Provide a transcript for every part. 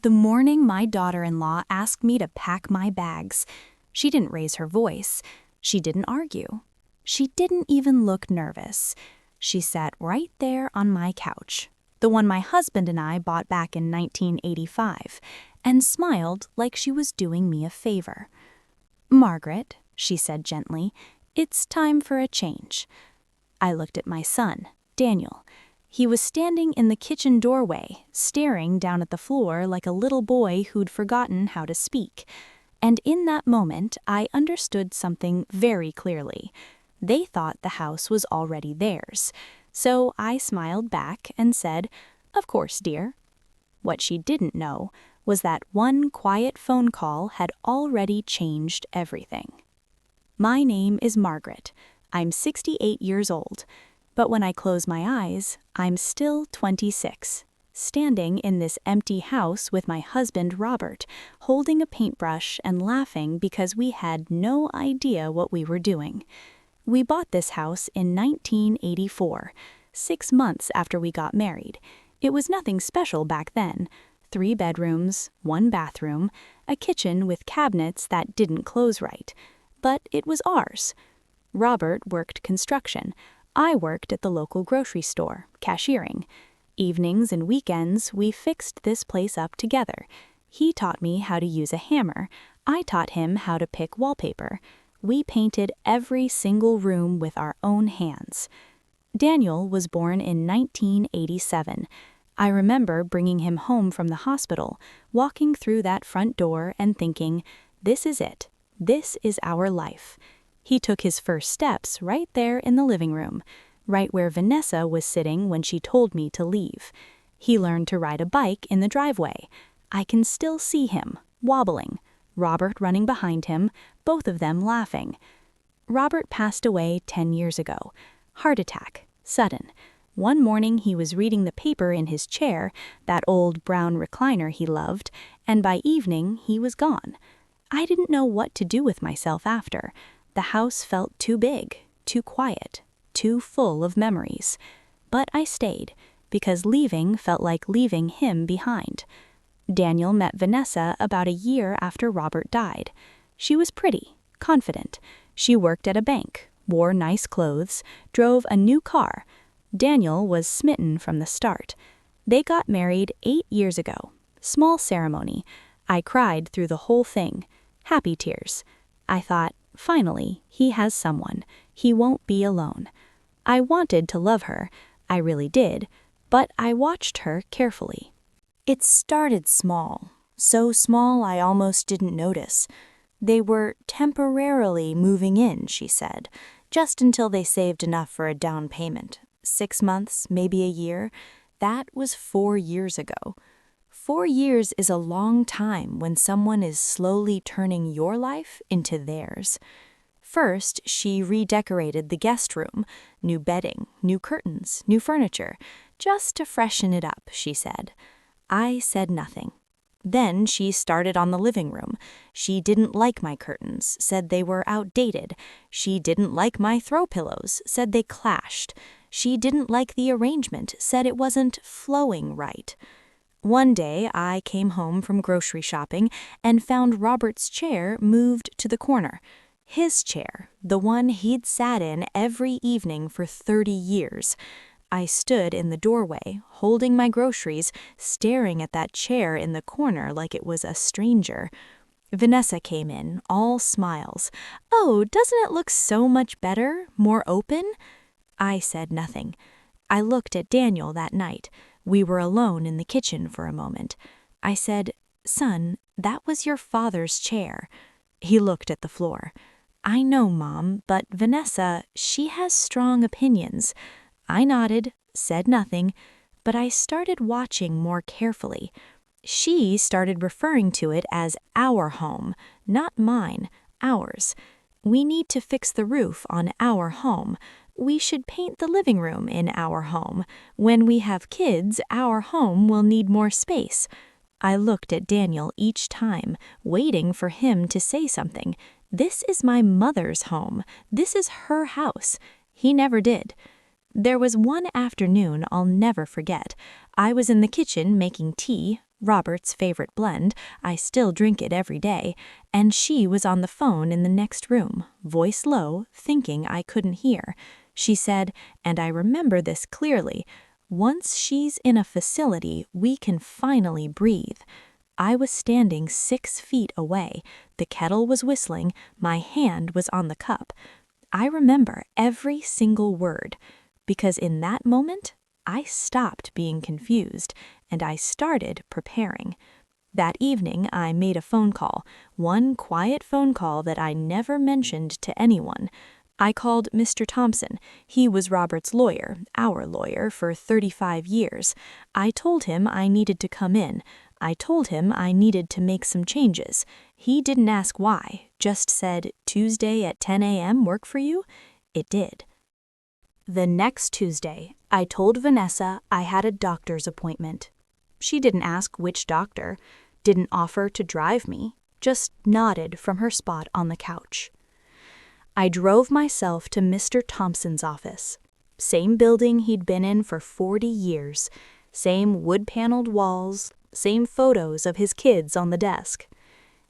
The morning my daughter-in-law asked me to pack my bags, she didn't raise her voice. She didn't argue. She didn't even look nervous. She sat right there on my couch, the one my husband and I bought back in 1985, and smiled like she was doing me a favor. "Margaret," she said gently, "it's time for a change." I looked at my son, Daniel. He was standing in the kitchen doorway, staring down at the floor like a little boy who'd forgotten how to speak. And in that moment, I understood something very clearly. They thought the house was already theirs. So I smiled back and said, "Of course, dear." What she didn't know was that one quiet phone call had already changed everything. My name is Margaret. I'm 68 years old. But when I close my eyes, I'm still 26, standing in this empty house with my husband, Robert, holding a paintbrush and laughing because we had no idea what we were doing. We bought this house in 1984, 6 months after we got married. It was nothing special back then. 3 bedrooms, 1 bathroom, a kitchen with cabinets that didn't close right. But it was ours. Robert worked construction. I worked at the local grocery store, cashiering. Evenings and weekends, we fixed this place up together. He taught me how to use a hammer. I taught him how to pick wallpaper. We painted every single room with our own hands. Daniel was born in 1987. I remember bringing him home from the hospital, walking through that front door and thinking, this is it. This is our life. He took his first steps right there in the living room, right where Vanessa was sitting when she told me to leave. He learned to ride a bike in the driveway. I can still see him, wobbling, Robert running behind him, both of them laughing. Robert passed away 10 years ago. Heart attack, sudden. One morning he was reading the paper in his chair, that old brown recliner he loved, and by evening he was gone. I didn't know what to do with myself after. The house felt too big, too quiet, too full of memories. But I stayed, because leaving felt like leaving him behind. Daniel met Vanessa about a year after Robert died. She was pretty, confident. She worked at a bank, wore nice clothes, drove a new car. Daniel was smitten from the start. They got married 8 years ago. Small ceremony. I cried through the whole thing. Happy tears. I thought, finally, he has someone. He won't be alone. I wanted to love her. I really did. But I watched her carefully. It started small. So small I almost didn't notice. They were temporarily moving in, she said, just until they saved enough for a down payment. 6 months, maybe a year. That was 4 years ago. 4 years is a long time when someone is slowly turning your life into theirs. First, she redecorated the guest room, new bedding, new curtains, new furniture, just to freshen it up, she said. I said nothing. Then she started on the living room. She didn't like my curtains, said they were outdated. She didn't like my throw pillows, said they clashed. She didn't like the arrangement, said it wasn't flowing right. One day, I came home from grocery shopping and found Robert's chair moved to the corner. His chair, the one he'd sat in every evening for 30 years. I stood in the doorway, holding my groceries, staring at that chair in the corner like it was a stranger. Vanessa came in, all smiles. "Oh, doesn't it look so much better, more open?" I said nothing. I looked at Daniel that night. We were alone in the kitchen for a moment. I said, "Son, that was your father's chair." He looked at the floor. "I know, Mom, but Vanessa, she has strong opinions." I nodded, said nothing, but I started watching more carefully. She started referring to it as our home, not mine, ours. We need to fix the roof on our home. We should paint the living room in our home. When we have kids, our home will need more space. I looked at Daniel each time, waiting for him to say something. This is my mother's home. This is her house. He never did. There was one afternoon I'll never forget. I was in the kitchen making tea. Robert's favorite blend, I still drink it every day, and she was on the phone in the next room, voice low, thinking I couldn't hear. She said, and I remember this clearly, "Once she's in a facility, we can finally breathe." I was standing 6 feet away. The kettle was whistling. My hand was on the cup. I remember every single word, because in that moment, I stopped being confused, and I started preparing. That evening, I made a phone call, one quiet phone call that I never mentioned to anyone. I called Mr. Thompson. He was Robert's lawyer, our lawyer, for 35 years. I told him I needed to come in. I told him I needed to make some changes. He didn't ask why, just said, "Tuesday at 10 a.m. work for you?" It did. The next Tuesday, I told Vanessa I had a doctor's appointment. She didn't ask which doctor, didn't offer to drive me, just nodded from her spot on the couch. I drove myself to Mr. Thompson's office. Same building he'd been in for 40 years, same wood-paneled walls, same photos of his kids on the desk.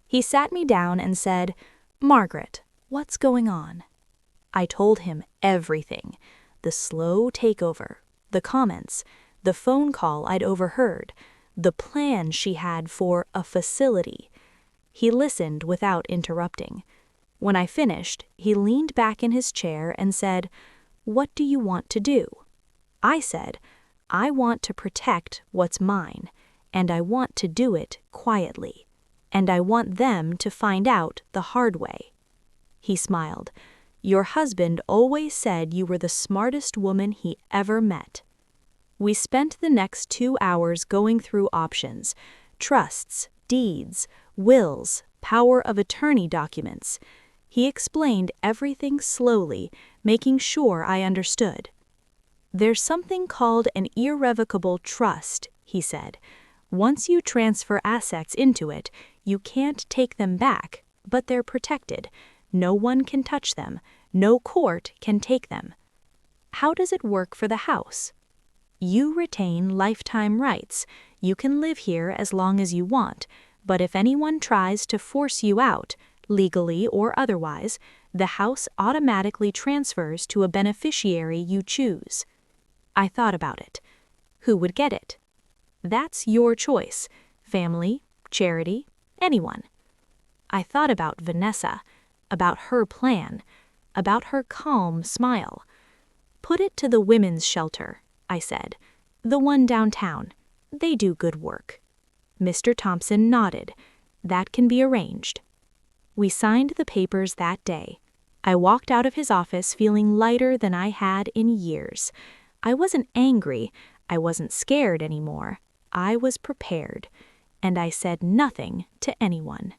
He sat me down and said, "Margaret, what's going on?" I told him everything. The slow takeover, the comments, the phone call I'd overheard, the plan she had for a facility. He listened without interrupting. When I finished, he leaned back in his chair and said, "What do you want to do?" I said, "I want to protect what's mine, and I want to do it quietly, and I want them to find out the hard way." He smiled. "Your husband always said you were the smartest woman he ever met." We spent the next 2 hours going through options, trusts, deeds, wills, power of attorney documents. He explained everything slowly, making sure I understood. "There's something called an irrevocable trust," he said. "Once you transfer assets into it, you can't take them back, but they're protected. No one can touch them. No court can take them." "How does it work for the house?" "You retain lifetime rights. You can live here as long as you want, but if anyone tries to force you out, legally or otherwise, the house automatically transfers to a beneficiary you choose." I thought about it. Who would get it? "That's your choice. Family, charity, anyone." I thought about Vanessa, about her plan, about her calm smile. "Put it to the women's shelter," I said. "The one downtown. They do good work." Mr. Thompson nodded. "That can be arranged." We signed the papers that day. I walked out of his office feeling lighter than I had in years. I wasn't angry. I wasn't scared anymore. I was prepared. And I said nothing to anyone.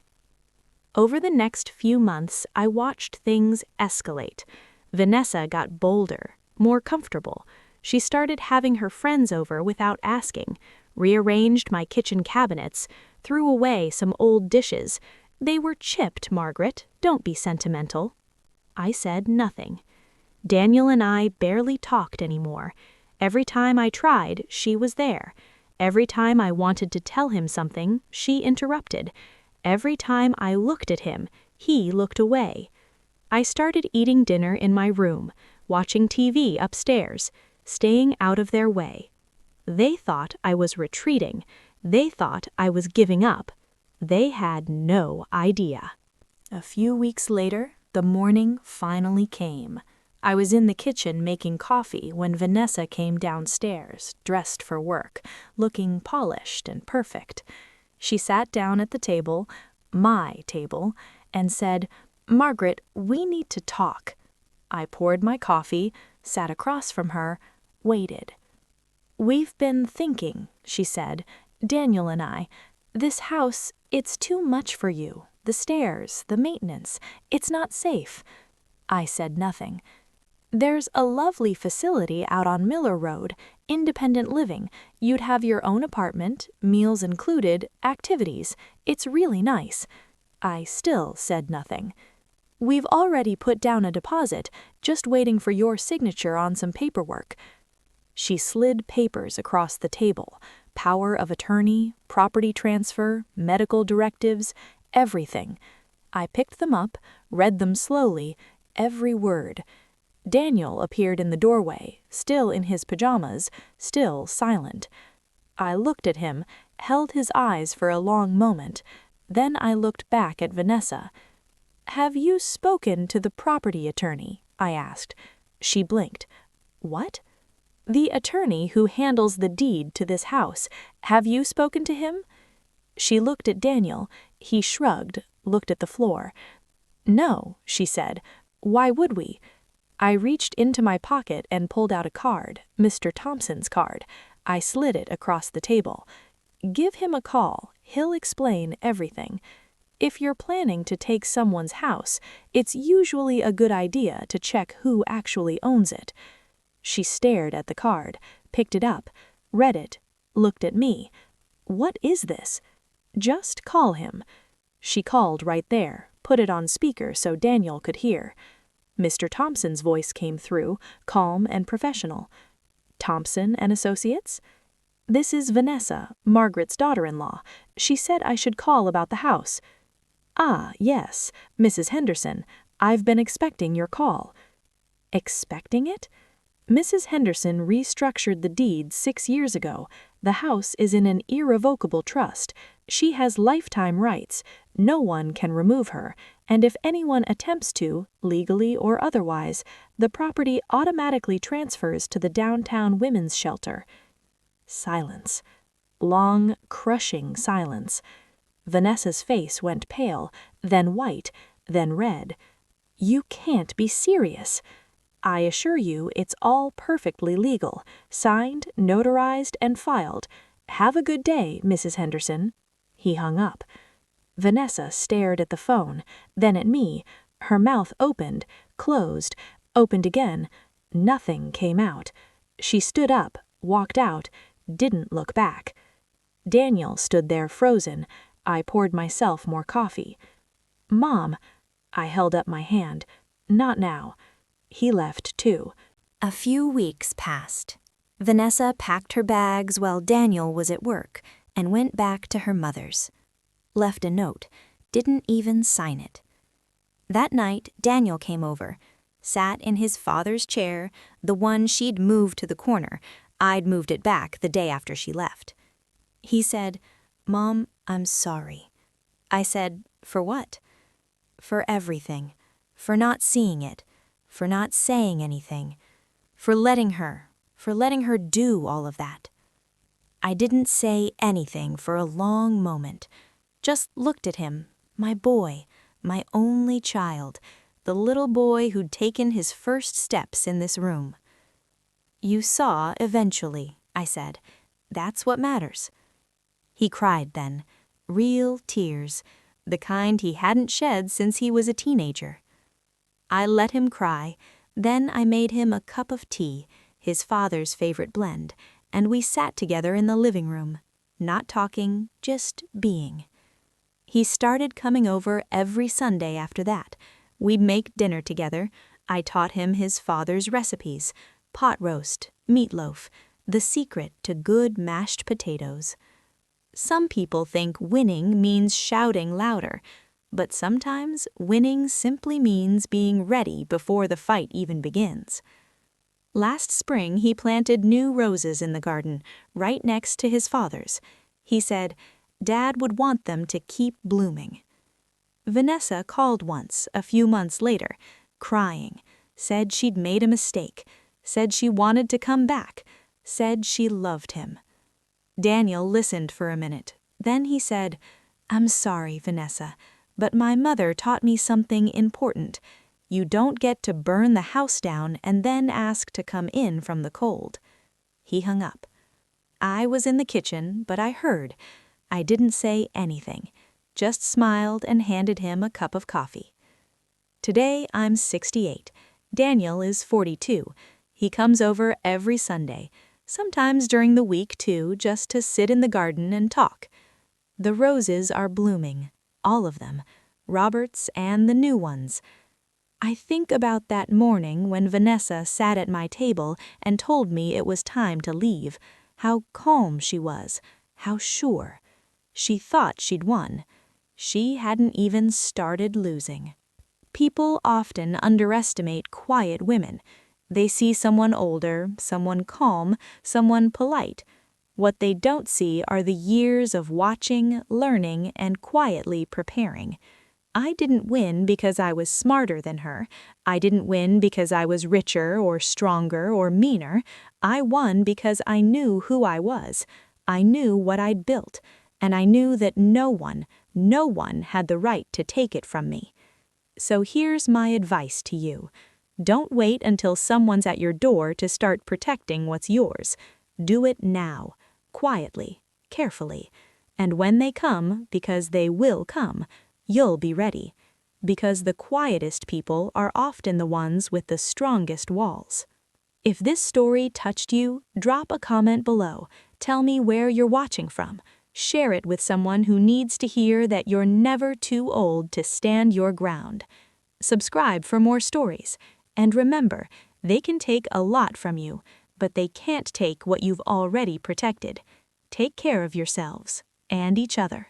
Over the next few months, I watched things escalate. Vanessa got bolder, more comfortable. She started having her friends over without asking, rearranged my kitchen cabinets, threw away some old dishes. "They were chipped, Margaret. Don't be sentimental." I said nothing. Daniel and I barely talked anymore. Every time I tried, she was there. Every time I wanted to tell him something, she interrupted. Every time I looked at him, he looked away. I started eating dinner in my room, watching TV upstairs, staying out of their way. They thought I was retreating. They thought I was giving up. They had no idea. A few weeks later, the morning finally came. I was in the kitchen making coffee when Vanessa came downstairs, dressed for work, looking polished and perfect. She sat down at the table, my table, and said, "Margaret, we need to talk." I poured my coffee, sat across from her, waited. "We've been thinking," she said, "Daniel and I. This house, it's too much for you. The stairs, the maintenance, it's not safe." I said nothing. "There's a lovely facility out on Miller Road, independent living. You'd have your own apartment, meals included, activities. It's really nice." I still said nothing. "We've already put down a deposit, just waiting for your signature on some paperwork." She slid papers across the table, power of attorney, property transfer, medical directives, everything. I picked them up, read them slowly, every word. Daniel appeared in the doorway, still in his pajamas, still silent. I looked at him, held his eyes for a long moment. Then I looked back at Vanessa. "Have you spoken to the property attorney?" I asked. She blinked. "What?" "The attorney who handles the deed to this house. Have you spoken to him?" She looked at Daniel. He shrugged, looked at the floor. "No," she said. "Why would we?" I reached into my pocket and pulled out a card, Mr. Thompson's card. I slid it across the table. "Give him a call. He'll explain everything. If you're planning to take someone's house, it's usually a good idea to check who actually owns it." She stared at the card, picked it up, read it, looked at me. "What is this?" "Just call him." She called right there, put it on speaker so Daniel could hear. Mr. Thompson's voice came through, calm and professional. "Thompson and Associates?" "This is Vanessa, Margaret's daughter-in-law. She said I should call about the house." "Ah, yes, Mrs. Henderson. I've been expecting your call." "Expecting it?" "Mrs. Henderson restructured the deed 6 years ago. The house is in an irrevocable trust. She has lifetime rights. No one can remove her, and if anyone attempts to, legally or otherwise, the property automatically transfers to the downtown women's shelter." Silence. Long, crushing silence. Vanessa's face went pale, then white, then red. "You can't be serious." "I assure you it's all perfectly legal, signed, notarized, and filed. Have a good day, Mrs. Henderson." He hung up. Vanessa stared at the phone, then at me. Her mouth opened, closed, opened again. Nothing came out. She stood up, walked out, didn't look back. Daniel stood there frozen. I poured myself more coffee. "Mom." I held up my hand. "Not now." He left too. A few weeks passed. Vanessa packed her bags while Daniel was at work and went back to her mother's. Left a note, didn't even sign it. That night, Daniel came over, sat in his father's chair, the one she'd moved to the corner. I'd moved it back the day after she left. He said, "Mom, I'm sorry." I said, "For what?" "For everything. For not seeing it. For not saying anything. For letting her do all of that." I didn't say anything for a long moment. Just looked at him, my boy, my only child, the little boy who'd taken his first steps in this room. "You saw eventually," I said. "That's what matters." He cried then, real tears, the kind he hadn't shed since he was a teenager. I let him cry, then I made him a cup of tea, his father's favorite blend, and we sat together in the living room, not talking, just being. He started coming over every Sunday after that. We'd make dinner together. I taught him his father's recipes, pot roast, meatloaf, the secret to good mashed potatoes. Some people think winning means shouting louder, but sometimes winning simply means being ready before the fight even begins. Last spring, he planted new roses in the garden, right next to his father's. He said, Dad would want them to keep blooming. Vanessa called once, a few months later, crying, said she'd made a mistake, said she wanted to come back, said she loved him. Daniel listened for a minute. Then he said, "I'm sorry, Vanessa, but my mother taught me something important. You don't get to burn the house down and then ask to come in from the cold." He hung up. I was in the kitchen, but I heard. I didn't say anything, just smiled and handed him a cup of coffee. Today I'm 68. Daniel is 42. He comes over every Sunday, sometimes during the week too, just to sit in the garden and talk. The roses are blooming, all of them, Robert's and the new ones. I think about that morning when Vanessa sat at my table and told me it was time to leave. How calm she was, how sure. She thought she'd won. She hadn't even started losing. People often underestimate quiet women. They see someone older, someone calm, someone polite. What they don't see are the years of watching, learning, and quietly preparing. I didn't win because I was smarter than her. I didn't win because I was richer or stronger or meaner. I won because I knew who I was. I knew what I'd built. And I knew that no one had the right to take it from me. So here's my advice to you. Don't wait until someone's at your door to start protecting what's yours. Do it now, quietly, carefully. And when they come, because they will come, you'll be ready. Because the quietest people are often the ones with the strongest walls. If this story touched you, drop a comment below. Tell me where you're watching from. Share it with someone who needs to hear that you're never too old to stand your ground. Subscribe for more stories. And remember, they can take a lot from you, but they can't take what you've already protected. Take care of yourselves and each other.